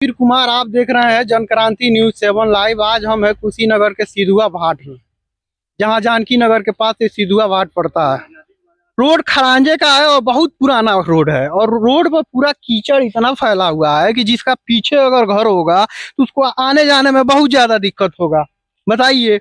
वीर कुमार, आप देख रहे हैं जनक्रांति न्यूज 7 लाइव। आज हम है कुशीनगर के सिधुआ घाट में, जहां जानकी नगर के पास ये सिधुआ घाट पड़ता है। रोड खरांजे का है और बहुत पुराना रोड है, और रोड पर पूरा कीचड़ इतना फैला हुआ है कि जिसका पीछे अगर घर होगा तो उसको आने जाने में बहुत ज्यादा दिक्कत होगा। बताइए,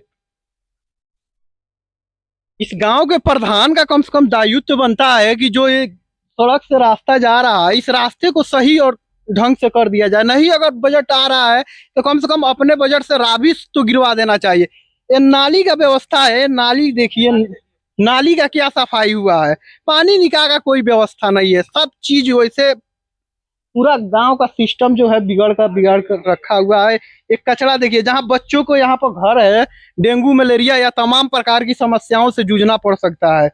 इस गांव के प्रधान का कम से कम दायित्व बनता है कि जो ये सड़क से रास्ता जा रहा है, इस रास्ते को सही और ढंग से कर दिया जाए। नहीं अगर बजट आ रहा है तो कम से कम अपने बजट से राबिश तो गिरवा देना चाहिए। ये नाली का व्यवस्था है, नाली देखिए, नाली का क्या सफाई हुआ है। पानी निकाल का कोई व्यवस्था नहीं है। सब चीज वैसे पूरा गांव का सिस्टम जो है बिगाड़ कर रखा हुआ है। एक कचरा देखिए, जहाँ बच्चों को यहाँ पर घर है, डेंगू मलेरिया या तमाम प्रकार की समस्याओं से जूझना पड़ सकता है।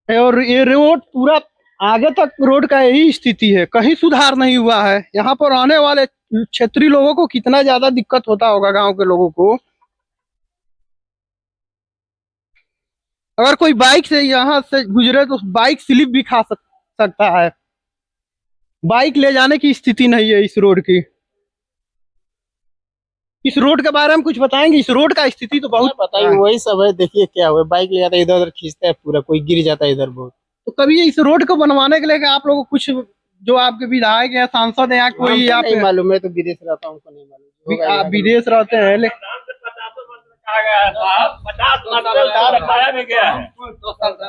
और ये रोड पूरा आगे तक रोड का यही स्थिति है, कहीं सुधार नहीं हुआ है। यहाँ पर आने वाले क्षेत्रीय लोगों को कितना ज्यादा दिक्कत होता होगा, गांव के लोगों को। अगर कोई बाइक से यहाँ से गुजरे तो बाइक स्लिप भी खा सकता है। बाइक ले जाने की स्थिति नहीं है इस रोड की। इस रोड के बारे में कुछ बताएंगे? इस रोड का स्थिति तो बहुत बताइए। वही सब है, देखिए क्या हुआ, बाइक ले जाता है इधर उधर खींचता है, पूरा कोई गिर जाता है इधर बहुत। तो कभी इस रोड को बनवाने के लिए आप लोगों को कुछ, जो आपके विधायक या सांसद या कोई आप नहीं मालूम, मैं तो विदेश रहता हूँ, नहीं मालूम। आप विदेश रहते हैं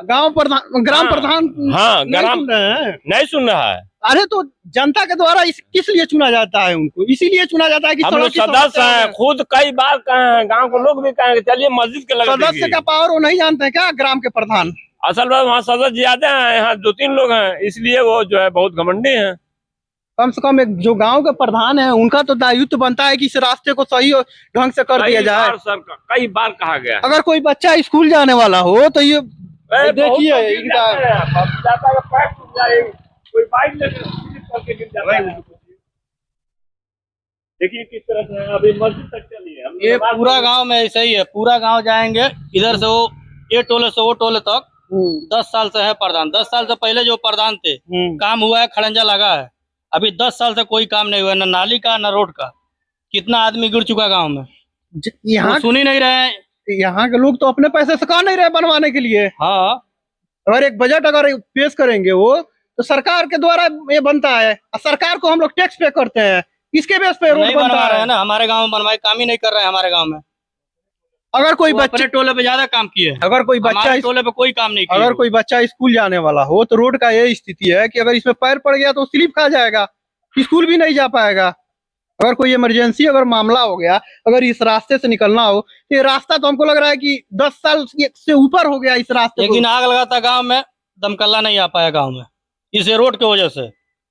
गांव प्रधान, ग्राम प्रधान हाँ, नहीं सुन रहे हैं? नहीं सुन रहा है। अरे तो जनता के द्वारा किस लिए चुना जाता है? उनको इसीलिए चुना जाता है कि हम लोग सदस्य हैं, खुद कई बार कहे हैं, गांव के लोग भी कहेंगे चलिए मस्जिद के लगे। सदस्य का पावर वो नहीं जानते हैं क्या, ग्राम के प्रधान? असल में वहाँ सदस्य ज्यादा हैं, यहाँ 2-3 लोग हैं, इसलिए वो जो है बहुत घमंडी हैं। कम से कम एक जो गांव के प्रधान है, उनका तो दायित्व बनता है कि इस रास्ते को सही ढंग से कर दिया जाए। कई बार कहा गया। अगर कोई बच्चा स्कूल जाने वाला हो तो ये देखिए, देखिए किस तरह से अभी मस्जिद तक चली है। ये पूरा गांव में ऐसा ही है, पूरा गांव जाएंगे इधर से वो ये टोले से वो टोले तक। 10 साल से है प्रधान। 10 साल से पहले जो प्रधान थे, काम हुआ है, खड़ंजा लगा है। अभी 10 साल से कोई काम नहीं हुआ, न नाली का न रोड का। कितना आदमी गिर चुका गांव में, यहाँ सुन ही नहीं रहे हैं। यहाँ के लोग तो अपने पैसे से कहा नहीं रहे बनवाने के लिए। हाँ, अगर एक बजट अगर पेश करेंगे वो, तो सरकार के द्वारा ये बनता है, और सरकार को हम लोग टैक्स पे करते हैं, इसके बेस पे रोड बनता रहे है हैं ना। हमारे गाँव में बनवाए, काम ही नहीं कर रहे हैं हमारे गाँव में। अगर कोई बच्चे टोले पे ज्यादा काम किए, अगर कोई बच्चा टोले पे कोई काम नहीं किया। अगर कोई बच्चा स्कूल जाने वाला हो तो रोड का ये स्थिति है कि अगर इसमें पैर पड़ गया तो स्लिप खा जाएगा, स्कूल भी नहीं जा पाएगा। अगर कोई इमरजेंसी अगर मामला हो गया, अगर इस रास्ते से निकलना हो, तो ये रास्ता तो हमको लग रहा है कि 10 साल से ऊपर हो गया इस रास्ते। एक दिन आग लगा था गाँव में, दमकल्ला नहीं आ पाया गाँव में, इस रोड की वजह से।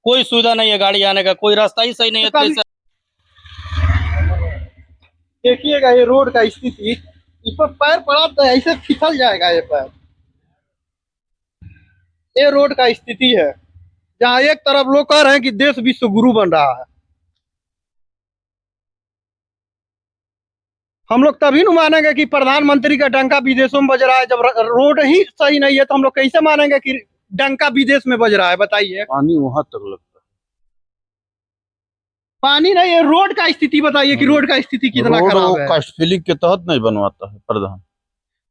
कोई सुविधा नहीं है गाड़ी आने का, कोई रास्ता ही सही नहीं है। देखिएगा ये रोड का स्थिति, इस पर पैर पड़ा तो ऐसे फिसल जाएगा ये पैर। ये रोड का स्थिति है, जहाँ एक तरफ लोग कह रहे हैं कि देश विश्व गुरु बन रहा है। हम लोग तभी न मानेंगे कि प्रधानमंत्री का डंका विदेशों में बज रहा है। जब रोड ही सही नहीं है तो हम लोग कैसे मानेंगे कि डंका विदेश में बज रहा है? बताइए। पानी वहां तक लगता है। पानी नहीं है, रोड का स्थिति बताइए कि रोड का स्थिति कितना खराब है। कास्ट फिलिंग के तहत नहीं बनवाता है प्रधान।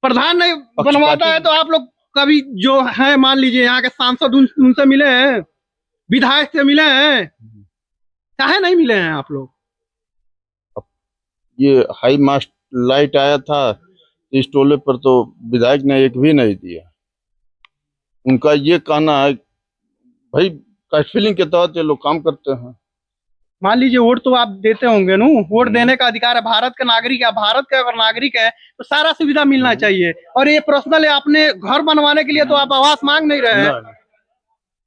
प्रधान नहीं बनवाता है तो आप लोग कभी जो है, मान लीजिए यहाँ के सांसद उनसे मिले हैं, विधायक से मिले हैं, काहे नहीं मिले हैं आप लोग? ये हाई मास्ट लाइट आया था इस टोले पर, तो विधायक ने एक भी नहीं दिया। उनका ये कहना है भाई कास्ट फिलिंग के तहत ये लोग काम करते हैं। मान लीजिए वोट तो आप देते होंगे ना, वोट देने का अधिकार है, भारत का नागरिक है। भारत का अगर नागरिक है तो सारा सुविधा मिलना चाहिए। और ये पर्सनल है, अपने घर बनवाने के लिए तो आप आवास मांग नहीं रहे हैं,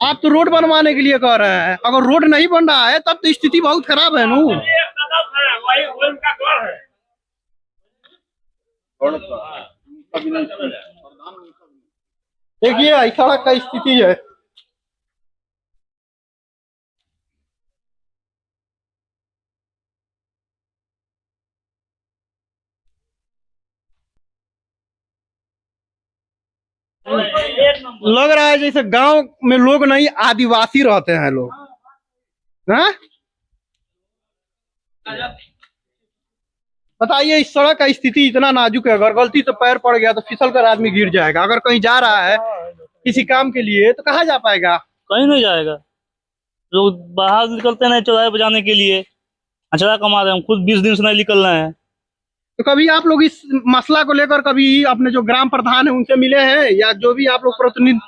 आप तो रोड बनवाने के लिए कह रहे हैं। अगर रोड नहीं बन रहा है तब तो स्थिति बहुत खराब है नू। देखिए सड़क का स्थिति है। लग रहा है जैसे गांव में लोग नहीं, आदिवासी रहते हैं लोग। हाँ, बताइए, इस सड़क का स्थिति इतना नाजुक है, अगर गलती से पैर पड़ गया तो फिसल कर आदमी गिर जाएगा। अगर कहीं जा रहा है किसी काम के लिए तो कहाँ जा पाएगा? कहीं नहीं जाएगा। लोग बाहर निकलते नहीं चौराहे बजाने के लिए, अचरा कमा रहे हैं। हम खुद 20 दिन से नहीं निकल रहे हैं। तो कभी आप लोग इस मसला को लेकर कभी अपने जो ग्राम प्रधान है उनसे मिले हैं, या जो भी आप लोग प्रतिनिधि?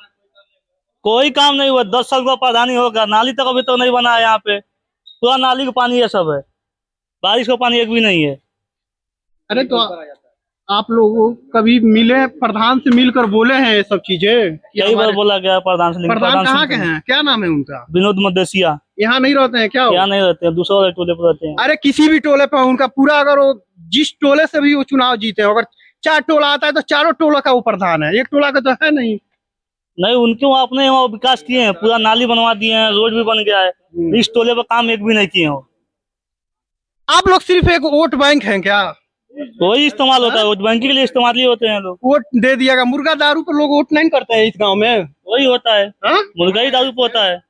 कोई काम नहीं हुआ। 10 साल का प्रधानी होगा, नाली तक अभी तक नहीं बना है। यहाँ पे पूरा नाली का पानी है, सब है, बारिश का पानी एक भी नहीं है। अरे तो आप लोग कभी मिले, प्रधान से मिलकर बोले हैं ये सब चीजें? कई बार बोला गया प्रधान से, लेकिन प्रधान कहाँ के सुनते नहीं। हैं, क्या नाम है उनका? विनोद मदेसिया। यहाँ नहीं रहते हैं क्या वो? यहाँ नहीं रहते हैं, दूसरे वाले टोले पर रहते हैं। अरे किसी भी टोले पे उनका पूरा, अगर वो जिस टोले से भी वो चुनाव जीते हो, अगर 4 टोला आता है तो चारों टोला का वो प्रधान है, एक टोला का तो है नहीं। नहीं, उनके वहाँ अपने वहाँ विकास किए हैं, पूरा नाली बनवा दिए हैं, रोड भी बन गया है। इस टोले पर काम एक भी नहीं किए हो। आप लोग सिर्फ एक वोट बैंक हैं क्या? वही इस्तेमाल होता है, वोट बैंकिंग के लिए इस्तेमाल ही होते हैं लोग। वोट दे दिया, मुर्गा दारू पर लोग वोट नहीं करते हैं इस गांव में। वही होता है, हाँ? मुर्गा ही दारू पे होता है।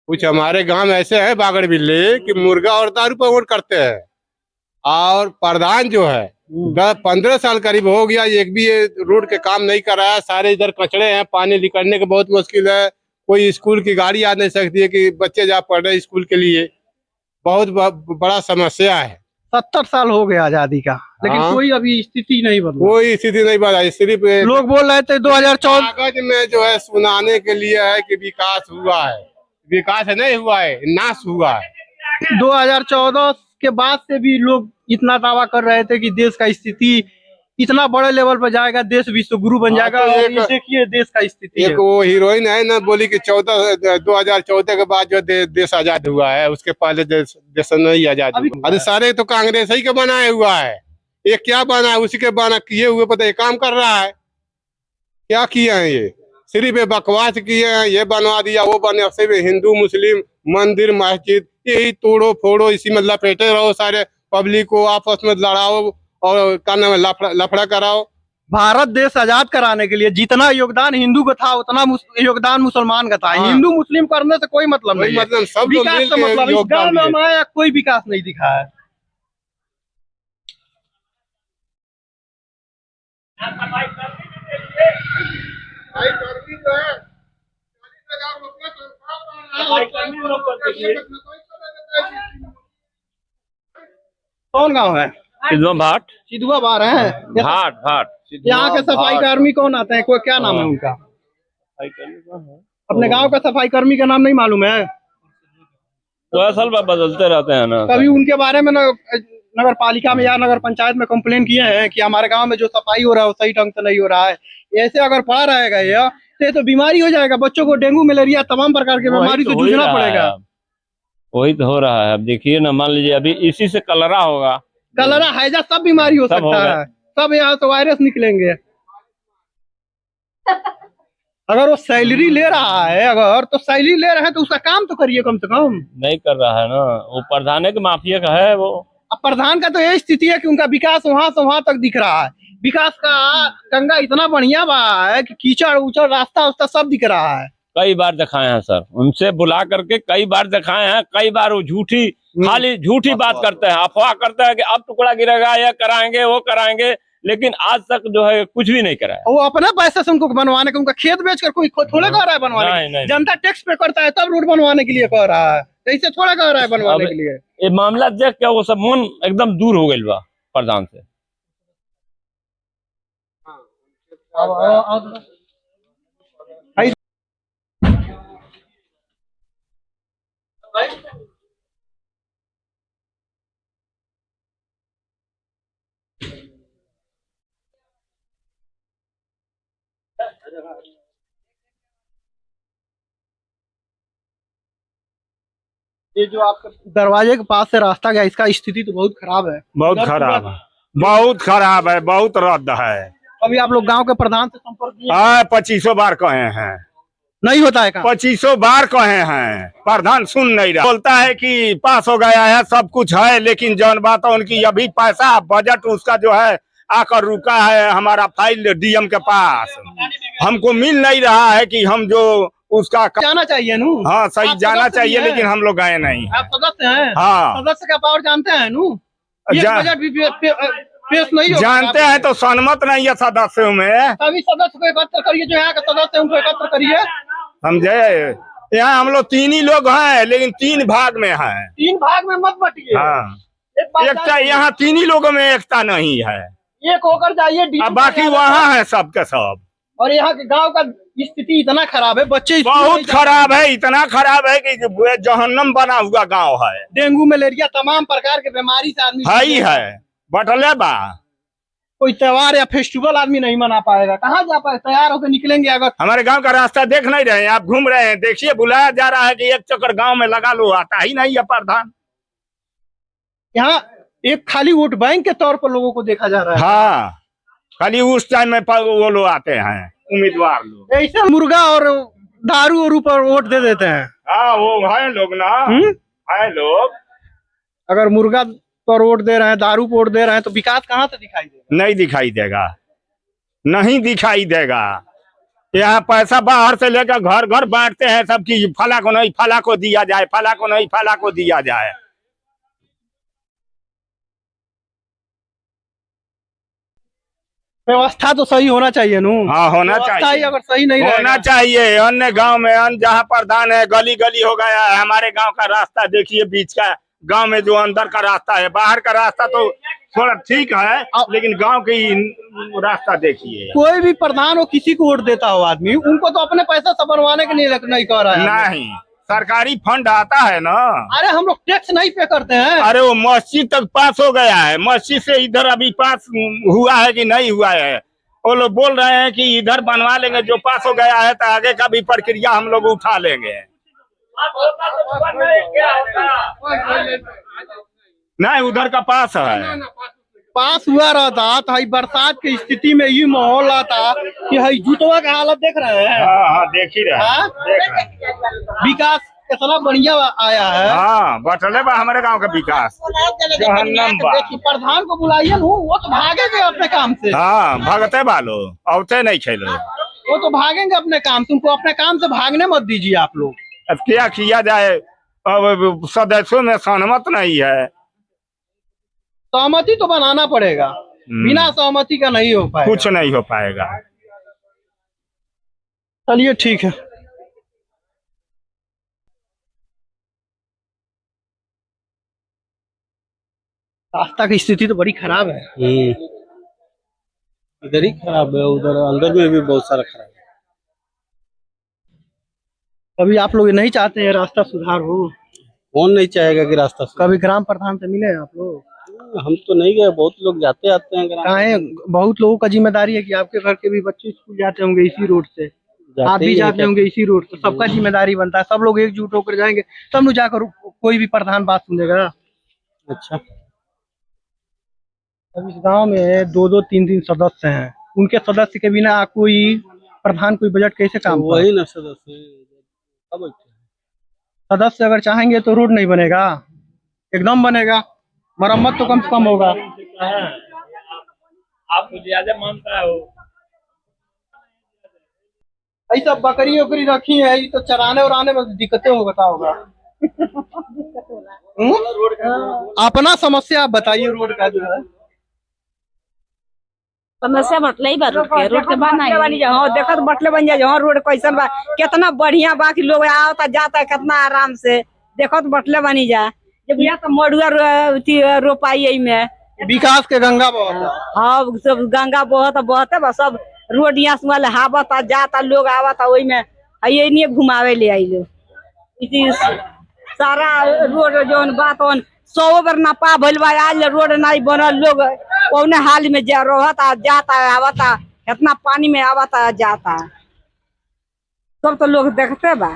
कुछ हमारे गांव में ऐसे है बागड़ बिल्ले कि मुर्गा और दारू पर वोट करते हैं। और प्रधान जो है 10-15 साल करीब हो गया, एक भी ये रोड के काम नहीं कर रहा है। सारे इधर कचड़े हैं, पानी निकलने के बहुत मुश्किल है। कोई स्कूल की गाड़ी आ नहीं सकती है कि बच्चे जा पढ़ रहे स्कूल के लिए। बहुत बड़ा समस्या है। 70 साल हो गए आजादी का, लेकिन हाँ। कोई अभी स्थिति नहीं बदला। कोई स्थिति नहीं बदला। सिर्फ लोग बोल रहे थे 2014 कागज में जो है सुनाने के लिए है कि विकास हुआ है। विकास नहीं हुआ है, नाश हुआ है। 2014 के बाद से भी लोग इतना दावा कर रहे थे कि देश का स्थिति इतना बड़े लेवल पर जाएगा, देश विश्व गुरु बन जाएगा। तो और एक- ये देखिए देश का स्थिति एक है। वो हीरोइन है ना, बोली कि 2014 के बाद जो देश आजाद हुआ है, उसके पहले देश नहीं आजाद हुआ। अरे सारे तो कांग्रेस ही के बनाए हुआ है। ये क्या बना है, उसी के बना किए हुए पता है काम कर रहा है। क्या किए हैं ये? सिर्फ ये बकवास किए हैं, ये बनवा दिया वो बने। सिर्फ हिंदू मुस्लिम मंदिर मस्जिद यही तोड़ो फोड़ो, इसी में लपेटे रहो। सारे पब्लिक को आपस में लड़ाओ और क्या नाम है, लफड़ा कराओ। भारत देश आजाद कराने के लिए जितना योगदान हिंदू का था उतना योगदान मुसलमान का था। हाँ। हिंदू मुस्लिम करने से कोई मतलब कोई नहीं है। मतलब सब लोग विकास मिल से के मतलब, इस गांव योगदान में दिए। हमारा कोई विकास नहीं दिखा है। कौन गांव है? भाट सिद्धुआ बार है। भाट भाट यहाँ के सफाई कर्मी कौन आते हैं, कोई क्या नाम है उनका? अपने गांव का सफाई कर्मी का नाम नहीं मालूम है? तो असल में बदलते रहते हैं ना। कभी उनके बारे में नगर पालिका में या नगर पंचायत में कंप्लेन किए हैं कि हमारे गांव में जो सफाई हो रहा है वो सही ढंग से नहीं हो रहा है? ऐसे अगर पड़ा रहेगा ये तो बीमारी हो जाएगा। बच्चों को डेंगू मलेरिया तमाम प्रकार की बीमारी से जूझना पड़ेगा। वही तो हो रहा है। अब देखिए ना, मान लीजिए अभी इसी से कलरा होगा, कलरा हैजा सब बीमारी हो सब सकता होगा। है। सब यहाँ से वायरस निकलेंगे। अगर वो सैलरी ले रहा है, अगर तो सैलरी ले रहा है तो उसका काम तो करिए कम से कम। नहीं कर रहा है ना, वो प्रधान के माफिया का है वो। अब प्रधान का तो यही स्थिति है कि उनका विकास वहां से वहां तक दिख रहा है। विकास का गंगा इतना बढ़िया बा है कि कीचड़ उचड़ रास्ता उस्ता सब दिख रहा है। कई बार दिखाए हैं सर, उनसे बुला करके कई बार दिखाए हैं। कई बार वो झूठी, खाली झूठी बात करते हैं, अफवाह करते हैं कि अब टुकड़ा गिरेगा, या कराएंगे वो कराएंगे, लेकिन आज तक जो है कुछ भी नहीं कराया। वो अपने पैसे से उनको बनवाने का, उनका खेत बेचकर कोई थोड़े कह रहा है बनवाने नहीं, के नहीं। लिए। जनता टैक्स पे करता है तब रोड बनवाने के लिए कह रहा है, ऐसे थोड़ा कह रहा है बनवाने अब- के लिए। ये मामला देख के वो सब मन एकदम दूर हो गई बा प्रधान से। ये जो आपके दरवाजे के पास से रास्ता गया, इसका स्थिति तो बहुत खराब है। बहुत खराब है, बहुत खराब है, बहुत रद्द है। अभी आप लोग गांव के प्रधान से संपर्क किए? हाँ, 25 बार कहे हैं, नहीं होता है काम? 2500 बार कहे हैं, प्रधान सुन नहीं रहा। बोलता है कि पास हो गया है, सब कुछ है, लेकिन जौन बात है उनकी अभी पैसा बजट उसका जो है आकर रुका है हमारा फाइल डीएम के पास, हमको मिल नहीं रहा है कि हम जो उसका जाना चाहिए नू। हाँ सही आप जाना सदस्य चाहिए, भी हैं? लेकिन हम लोग गए नहीं। आप सदस्य हैं? हाँ सदस्य का पावर जानते हैं नू? एक जा- बजट भी पेश नहीं होगा। जानते हैं तो सहमत नहीं है सदस्यों में, सभी सदस्य को एकत्र करिए, जो यहाँ के सदस्य हैं उनको एकत्र करिए। समझे। यहाँ हम लोग 3 ही लोग हैं, लेकिन 3 भाग में हैं। 3 भाग में मत बटिए। हाँ एक बात एकता जानिए, यहाँ 3 ही लोगों में एकता नहीं है, एक होकर जाइए डीएम अब बाकी वहाँ है सबके सब। और यहाँ के गांव का स्थिति इतना खराब है, बच्चे स्कूल नहीं बहुत जा- खराब है, इतना खराब है कि जहन्नम बना हुआ गांव है। डेंगू मलेरिया तमाम प्रकार के बीमारी से आदमी ही है बटले बा। कोई त्योहार या फेस्टिवल आदमी नहीं मना पाएगा, कहाँ जा पाए? तैयार होकर निकलेंगे अगर हमारे गांव का रास्ता देख नहीं रहे हैं, आप घूम रहे हैं, देखिए बुलाया जा रहा है कि एक चक्कर गांव में लगा लो, आता ही नहीं है प्रधान। यहाँ एक खाली वोट बैंक के तौर पर लोगों को देखा जा रहा है। हाँ खाली उस टाइम में वो लोग आते हैं उम्मीदवार लोग। ऐसे मुर्गा और दारू और ऊपर वोट दे देते हैं। हाँ वो है लोग ना, है लोग। अगर मुर्गा पर वोट दे रहे हैं, दारू पर वोट दे रहे हैं, तो विकास कहाँ से दिखाई देगा? नहीं दिखाई देगा, नहीं दिखाई देगा। यहाँ पैसा बाहर से लेकर घर घर बांटते हैं सबकी, फला को नहीं फला को दिया जाए, फला को नहीं फला को दिया जाए। व्यवस्था तो सही होना चाहिए नू। हाँ होना व्यवस्था ही चाहिए, अगर सही नहीं होना रहेगा, चाहिए। अन्य गांव में अन्य जहाँ प्रधान है गली गली हो गया है, हमारे गांव का रास्ता देखिए, बीच का गांव में जो अंदर का रास्ता है, बाहर का रास्ता तो थोड़ा ठीक है, लेकिन गांव की रास्ता देखिए। कोई भी प्रधान हो किसी को वोट देता हो आदमी, उनको तो अपने पैसा से बनवाने के लिए नहीं कर रहा है। नहीं सरकारी फंड आता है ना। अरे हम लोग टैक्स नहीं पे करते हैं। अरे वो मस्जिद तक पास हो गया है, मस्जिद से इधर अभी पास हुआ है कि नहीं हुआ है? वो लोग बोल रहे हैं कि इधर बनवा लेंगे, जो पास हो गया है तो आगे का भी प्रक्रिया हम लोग उठा लेंगे। नहीं उधर का पास है, पास हुआ रहता तो हई बरसात की स्थिति में ये माहौल आता कि हई जुटवा का हालत देख रहे हैं। हाँ देख ही रहे हाँ? देख रहे हैं। विकास कितना बढ़िया आया है। हाँ बटले बा हमारे गांव का विकास जहन्नम बा। देखिए प्रधान को बुलाइए ना, वो तो भागेंगे अपने काम से। हाँ भगते बालो औते नहीं खेलो। वो तो भागेंगे अपने काम से, उनको अपने काम से भागने मत दीजिए आप लोग। अब क्या किया जाए, अब सदस्यों में सहमत नहीं है। सहमति तो बनाना पड़ेगा, बिना सहमति का नहीं हो पाएगा। कुछ नहीं हो पाएगा। चलिए ठीक है। रास्ता की स्थिति तो बड़ी खराब है। इधर ही खराब है, उधर अंदर में भी बहुत सारा खराब है। कभी आप लोग नहीं चाहते हैं रास्ता सुधार हो? कौन नहीं चाहेगा कि रास्ता कभी ग्राम प्रधान से मिले हैं आप लोग? हम तो नहीं गए, बहुत लोग जाते आते हैं ग्राम। कहाँ है? बहुत लोगों का जिम्मेदारी है कि आपके घर के भी बच्चे स्कूल जाते होंगे इसी रोड से, आप भी ही जाते हैं। होंगे इसी रोड से, सबका जिम्मेदारी बनता है। सब लोग एकजुट होकर जाएंगे तब न जाकर कोई भी प्रधान बात सुनेगा। अच्छा अब इस गांव में 2-2, 3-3 सदस्य हैं, उनके सदस्य के बिना कोई प्रधान कोई बजट कैसे काम तो वही ना सदस्य अब सदस्य अगर चाहेंगे तो रोड नहीं बनेगा, एकदम बनेगा। मरम्मत तो कम से कम होगा। आप ज्यादा मानता हो। ऐसा बकरी वकरी रखी है, ये तो चराने उराने में दिक्कतें होता होगा। अपना समस्या आप बताइए रोड का जो है। समस्या बटले ही बा रोड के बनी जहाँ देखत बटले बन जाए, जहाँ रोड कैसन बा, कितना बढ़िया बा कि लोग आता जाता है कितना आराम से, देखत बटले बनी जा। जब यहाँ तो मड़ुआ रोपाई में विकास के गंगा बहुत। हाँ सब गंगा बहते बा, सब रोड यहाँ से वाले हावता जाता, लोग आवता वही में ये नहीं घुमावे ले आई लोग। इसी सारा रोड जो बात 100 बार नपा भइल बा, आज रोड नहीं बनल, लोग कौने हाल में जा रहता जाता आवता, इतना पानी में आवता जाता, सब तो लोग देखते बा,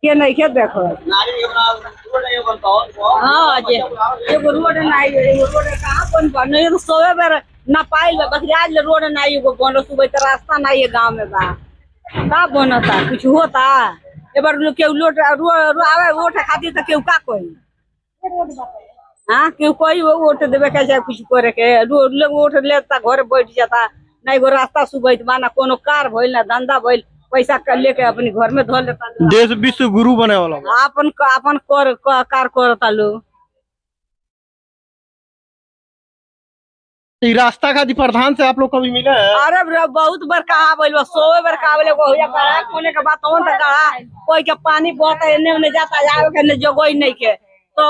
के नहीं के देखो। हाँ जी एगो रोड नहीं, एगो रोड कहाँ बन नहीं तो 100 बार नपाइल बा, बस आज रोड नहीं एगो बन, सुबह तो रास्ता नहीं है गाँव में बा। का बनता कुछ होता ए बार लोग केहू लोट आवे वोट खातिर त केहू का कोई हाँ केहू कोई वोट देवे के चाहे कुछ करे के लोग वोट लेता घर बैठ जाता ना एगो रास्ता सुबह ना कोनो कार भइल ना धंधा भइल पैसा कर लेके अपने घर में धो लेता देश विश्व गुरु बने वाला बा। अपन अपन कार करता लोग ई रास्ता खातिर प्रधान से आप लोग कभी मिले हैं? अरे बहुत बार कहा बोल 100 बार कहा बोले होया कहा कोने के बात होन त कहा कोई के पानी बहता एने ओने जाता जावे के ने जगह नहीं के तो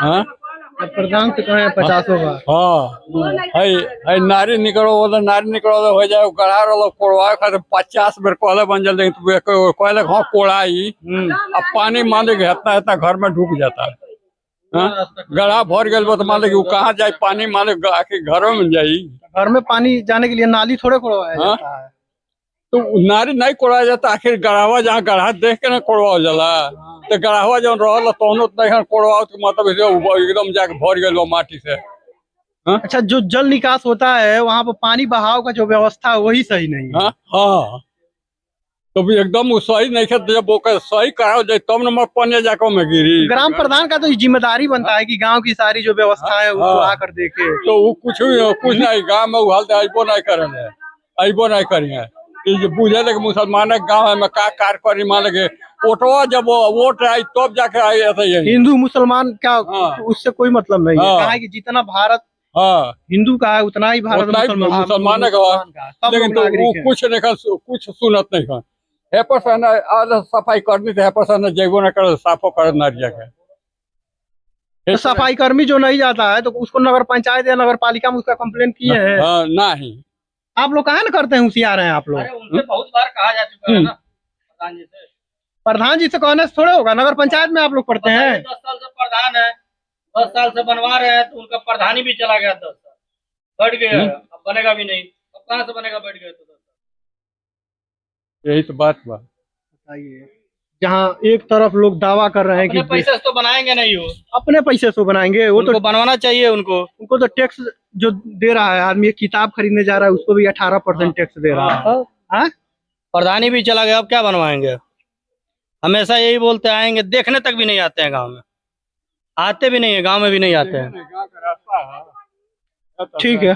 हाँ प्रधान से कहे 50 बार हाँ है नारी निकलो बोले नारी निकलो हो जाए गढ़ा रहा कोड़वा खाते 50 बेर कहले बन जल कहले हाँ कोड़ाई अब पानी मान ली इतना इतना घर में ढुक जाता है हाँ? गढ़ा भर गए तो मान ली कहाँ जाए पानी मान ली आखिर घरों में जाई घर में पानी जाने के लिए नाली थोड़े कोड़वाया हाँ? जाता है। तो नारी नहीं कोड़ाया जाता आखिर गढ़ावा जहाँ गढ़ा देख के ना कोड़वा जाला तो गढ़ावा जब रहा तो कोड़वा तो मतलब एकदम जाके भर गए माटी से अच्छा जो जल निकास होता है वहाँ पर पानी बहाव का जो व्यवस्था है वही सही नहीं है। हाँ हाँ तो भी एकदम वो सही नहीं है जब वो सही कराओ जाए तब न पन्ने जाकर में गिरी ग्राम प्रधान का तो ये जिम्मेदारी बनता है कि गांव की सारी जो व्यवस्था है उसको हाँ। आकर देखे। तो वो कुछ नहीं गाँव में वो हाल अबो नहीं करेंगे अबो नहीं करेंगे बुझे लगे मुसलमान गाँव है में का कार करी मान लगे वोटवा जब वोट आई तब जाके आई ऐसा यही हिंदू मुसलमान का हाँ। उससे कोई मतलब नहीं है। हाँ। कहा है कि जितना भारत हाँ हिंदू का है उतना ही भारत उतना ही मुसलमान का सब लेकिन लोग तो नागरिक वो हैं। कुछ नहीं कुछ सुनत नहीं है है पर आज सफाई करनी तो है पर जेबो न कर साफो कर नारिया के तो सफाई कर्मी जो नहीं जाता है तो उसको नगर पंचायत या नगर पालिका में उसका कंप्लेन किए हैं। हाँ नहीं आप लोग कहा ना करते हैं होशियार हैं आप लोग। अरे उनसे बहुत बार कहा जा चुका है ना प्रधान जी से। प्रधान जी से कहने से थोड़े होगा नगर पंचायत में आप लोग पढ़ते हैं। 10 साल से प्रधान है 10 साल से बनवा रहे हैं तो उनका प्रधान ही भी चला गया 10 साल बैठ गया अब बनेगा भी नहीं अब कहाँ से बनेगा बैठ गए तो 10 साल यही तो बात बा बताइए जहाँ एक तरफ लोग दावा कर रहे हैं अपने कि पैसे से तो बनाएंगे नहीं वो अपने पैसे से बनाएंगे वो उनको तो बनवाना चाहिए उनको तो टैक्स जो दे रहा है आदमी एक किताब खरीदने जा रहा है उसको भी 18% टैक्स दे रहा है। हाँ? प्रधान ही भी चला गया अब क्या बनवाएंगे हमेशा यही बोलते आएंगे देखने तक भी नहीं आते हैं गांव में आते भी नहीं है गांव में भी नहीं आते हैं ठीक है।